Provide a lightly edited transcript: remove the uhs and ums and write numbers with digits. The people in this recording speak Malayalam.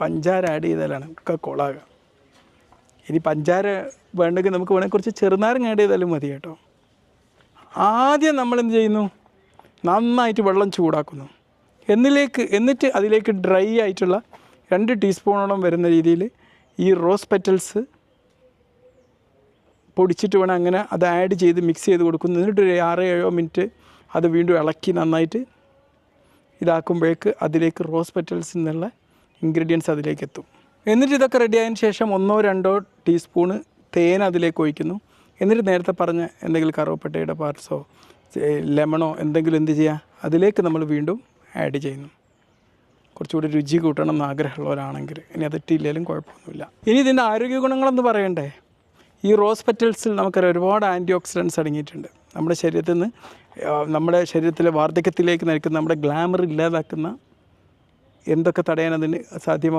പഞ്ചാര ആഡ് ചെയ്താലാണ് ഒക്കെ കൊളാകുക. ഇനി പഞ്ചാര വേണ്ടെങ്കിൽ നമുക്ക് വേണമെങ്കിൽ കുറച്ച് ചെറുനാരങ്ങ ആഡ് ചെയ്താലും മതി കേട്ടോ. ആദ്യം നമ്മൾ എന്ത് ചെയ്യുന്നു, നന്നായിട്ട് വെള്ളം ചൂടാക്കുന്നു. എന്നിട്ട് അതിലേക്ക് ഡ്രൈ ആയിട്ടുള്ള 2 ടീസ്പൂണോളം വരുന്ന രീതിയിൽ ഈ റോസ് പെറ്റൽസ് പൊടിച്ചിട്ട് വേണം അങ്ങനെ അത് ആഡ് ചെയ്ത് മിക്സ് ചെയ്ത് കൊടുക്കുന്നു. എന്നിട്ട് ഒരു 6-7 മിനിറ്റ് അത് വീണ്ടും ഇളക്കി നന്നായിട്ട് ഇതാക്കുമ്പോഴേക്ക് അതിലേക്ക് റോസ് പെറ്റൽസ് എന്നുള്ള ഇൻഗ്രീഡിയൻസ് അതിലേക്ക് എത്തും. എന്നിട്ട് ഇതൊക്കെ റെഡിയായതിന് ശേഷം 1-2 ടീസ്പൂണ് തേൻ അതിലേക്ക് ഒഴിക്കുന്നു. എന്നിട്ട് നേരത്തെ പറഞ്ഞ എന്തെങ്കിലും കറുവപ്പട്ടയുടെ പാർട്സോ ലെമണോ എന്തെങ്കിലും എന്ത് ചെയ്യുക അതിലേക്ക് നമ്മൾ വീണ്ടും ആഡ് ചെയ്യുന്നു. കുറച്ചുകൂടി രുചി കൂട്ടണം എന്ന് ആഗ്രഹമുള്ളവരാണെങ്കിൽ. ഇനി അതിട്ടില്ലെങ്കിലും കുഴപ്പമൊന്നുമില്ല. ഇനി ഇതിൻ്റെ ആരോഗ്യ ഗുണങ്ങളെന്ന് പറയണ്ടേ. ഈ റോസ് പെറ്റൽസിൽ നമുക്കറിയാം ഒരുപാട് ആൻറ്റി ഓക്സിഡൻസ് അടങ്ങിയിട്ടുണ്ട്. നമ്മുടെ ശരീരത്തിൽ നിന്ന് നമ്മുടെ ശരീരത്തിലെ വാർദ്ധക്യത്തിലേക്ക് നയിക്കുന്ന നമ്മുടെ ഗ്ലാമർ ഇല്ലാതാക്കുന്ന എന്തൊക്കെ തടയാൻ അതിന് സാധ്യമാവും.